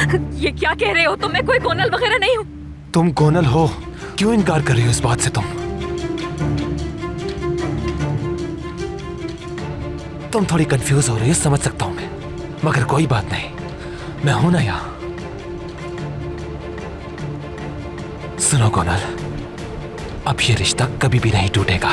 ये क्या कह रहे हो तुम? मैं कोई गोनल वगैरह नहीं हूँ। तुम गोनल हो, क्यों इनकार कर रही हो इस बात से? तुम थोड़ी कंफ्यूज हो रही हो, समझ सकता हूं मैं, मगर कोई बात नहीं, मैं हूं ना यहां। सुनो गोनल, अब ये रिश्ता कभी भी नहीं टूटेगा।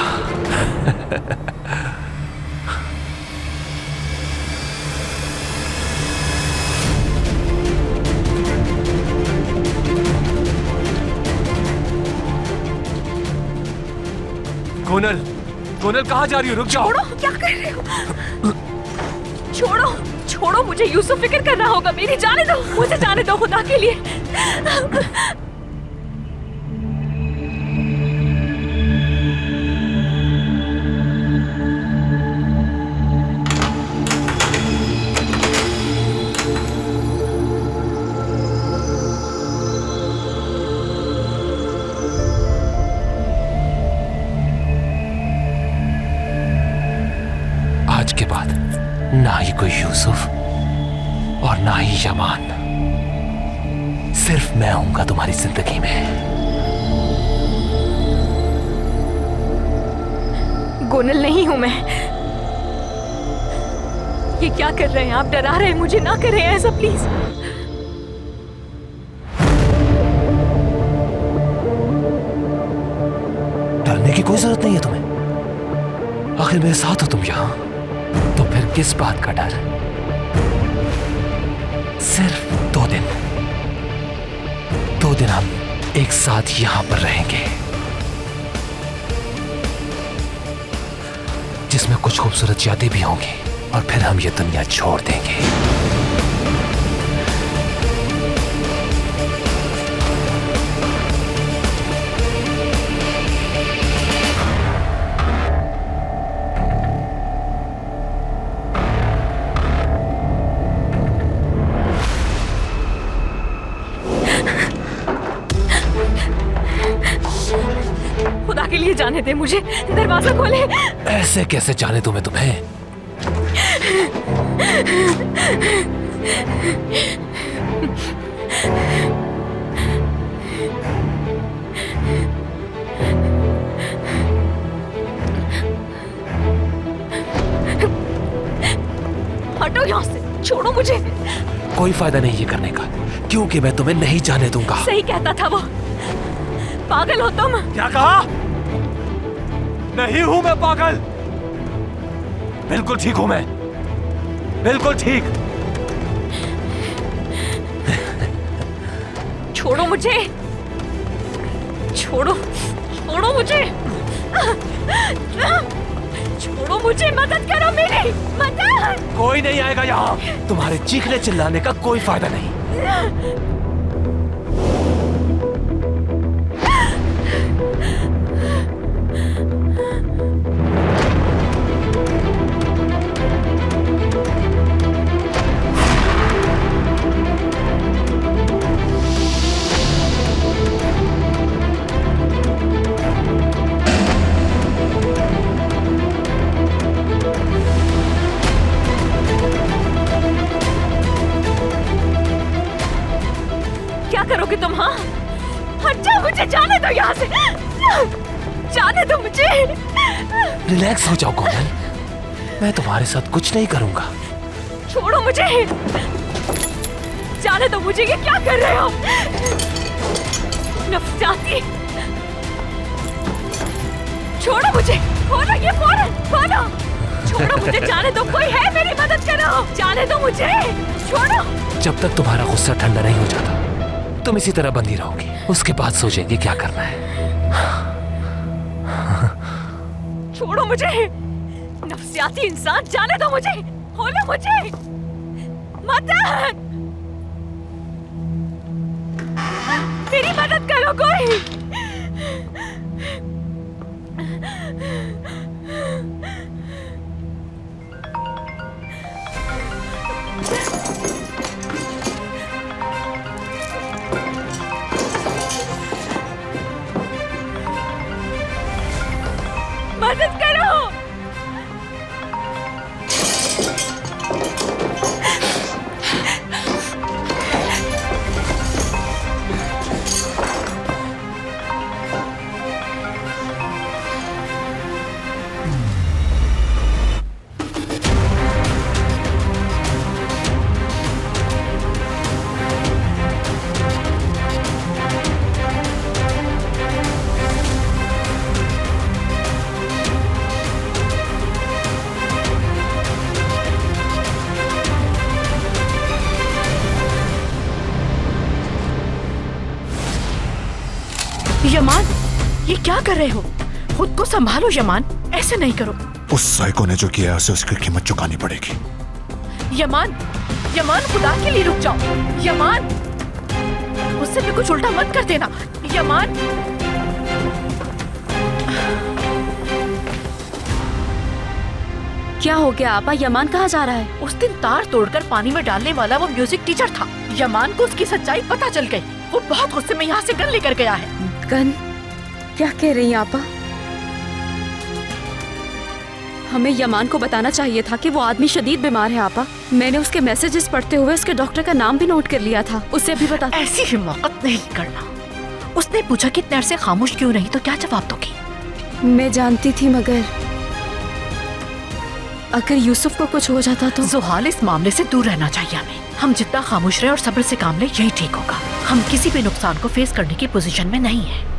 गोनल, गोनल कहाँ जा रही हो? रुक जाओ। छोड़ो, क्या कर रहे हो? छोड़ो, छोड़ो मुझे। यूसुफ फिक्र कर रहा होगा मेरी। जाने दो, मुझे जाने दो खुदा के लिए। आज के बाद ना ही कोई यूसुफ और ना ही यमान, सिर्फ मैं आऊंगा तुम्हारी जिंदगी में। गोनल नहीं हूं मैं। ये क्या कर रहे हैं आप? डरा रहे हैं मुझे। ना करें ऐसा प्लीज। डरने की कोई जरूरत नहीं है तुम्हें, आखिर मेरे साथ हो तुम यहां, तो फिर किस बात का डर? सिर्फ 2 दिन, 2 दिन हम एक साथ यहां पर रहेंगे, जिसमें कुछ खूबसूरत यादें भी होंगी, और फिर हम ये दुनिया छोड़ देंगे। खुदा के लिए जाने दे मुझे। दरवाजा खोले। ऐसे कैसे जाने दूं मैं तुम्हें? हटो यहाँ से, छोड़ो मुझे। कोई फायदा नहीं ये करने का, क्योंकि मैं तुम्हें नहीं जाने दूंगा। सही कहता था वो। पागल हो तुम। क्या कहा? नहीं हूं मैं पागल, बिल्कुल ठीक हूं मैं, बिल्कुल ठीक। छोड़ो मुझे, छोड़ो, छोड़ो मुझे, छोड़ो मुझे। मदद करो मेरी, मदद। कोई नहीं आएगा यहाँ, तुम्हारे चीखने चिल्लाने का कोई फायदा नहीं। क्या करोगे तुम? हाँ, हट जाओ, मुझे जाने दो यहाँ से। जाने दो मुझे। रिलैक्स हो जाओ गोनल, मैं तुम्हारे साथ कुछ नहीं करूंगा। छोड़ो मुझे, जाने दो मुझे। ये क्या कर रहे हो? नफसाती। छोड़ो मुझे, खोलो ये फौरन, खोलो। छोड़ो मुझे, जाने दो। कोई है, मेरी मदद करो। जाने दो मुझे, छोड़ो। जब तक तुम्हारा गुस्सा ठंडा नहीं हो जाता, तुम इसी तरह बंधी रहोगी। उसके बाद सोचेंगे क्या करना है। छोड़ो मुझे, नफसियाती इंसान। जाने दो मुझे, खोलो मुझे। मदद, मेरी मदद करो कोई। मदद करो। यमान, ये क्या कर रहे हो? खुद को संभालो यमान, ऐसे नहीं करो। उस साइको ने जो किया है उसे उसकी कीमत चुकानी पड़ेगी। यमान, यमान खुदा के लिए रुक जाओ। यमान, उससे भी कुछ उल्टा मत कर देना। यमान, क्या हो गया आपा? यमान कहाँ जा रहा है? उस दिन तार तोड़कर पानी में डालने वाला वो म्यूजिक टीचर था। यमान को उसकी सच्चाई पता चल गई। वो बहुत गुस्से में यहाँ से गन लेकर गया है। गन? क्या कह रही हैं आपा? हमें यमान को बताना चाहिए था कि वो आदमी शदीद बीमार है आपा। मैंने उसके मैसेजेस पढ़ते हुए उसके डॉक्टर का नाम भी नोट कर लिया था। उसे भी बता। ऐसी हिम्मत नहीं करना। उसने पूछा कि इतने अरसे खामोश क्यों रही, तो क्या जवाब दोगी? मैं जानती थी, मगर अगर यूसुफ को कुछ हो जाता तो। जुहाल, इस मामले से दूर रहना चाहिए हमें। हम जितना खामोश रहे और सब्र से काम ले, यही ठीक होगा। हम किसी भी नुकसान को फेस करने की पोजीशन में नहीं है।